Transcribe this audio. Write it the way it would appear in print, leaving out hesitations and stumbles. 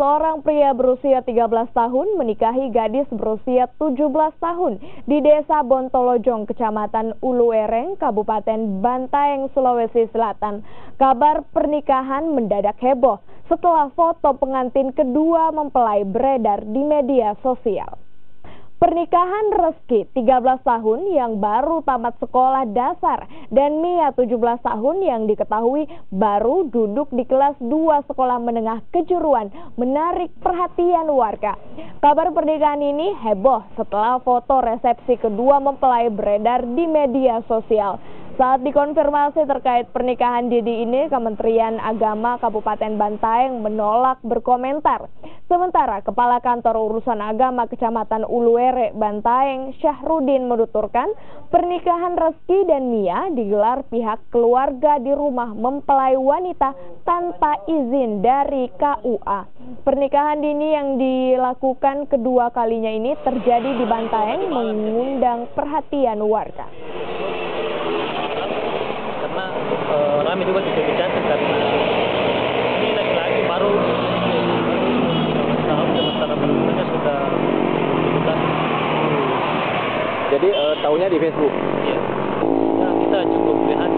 Seorang pria berusia 13 tahun menikahi gadis berusia 17 tahun di Desa Bontolojong, Kecamatan Ulu Ereng, Kabupaten Bantaeng, Sulawesi Selatan. Kabar pernikahan mendadak heboh setelah foto pengantin kedua mempelai beredar di media sosial. Pernikahan Reski, 13 tahun yang baru tamat sekolah dasar, dan Mia, 17 tahun yang diketahui baru duduk di kelas 2 sekolah menengah kejuruan, menarik perhatian warga. Kabar pernikahan ini heboh setelah foto resepsi kedua mempelai beredar di media sosial. Saat dikonfirmasi terkait pernikahan Didi ini, Kementerian Agama Kabupaten Bantaeng menolak berkomentar. Sementara Kepala Kantor Urusan Agama Kecamatan Ulu Ereng, Bantaeng, Syahrudin menuturkan pernikahan Reski dan Mia digelar pihak keluarga di rumah mempelai wanita tanpa izin dari KUA. Pernikahan dini yang dilakukan kedua kalinya ini terjadi di Bantaeng mengundang perhatian warga. Kami juga tidak cantik karena ini laki-laki baru tahun sementara menurutnya sudah bukan. Jadi tahunya di Facebook? Iya. Ya, kita cukup lihat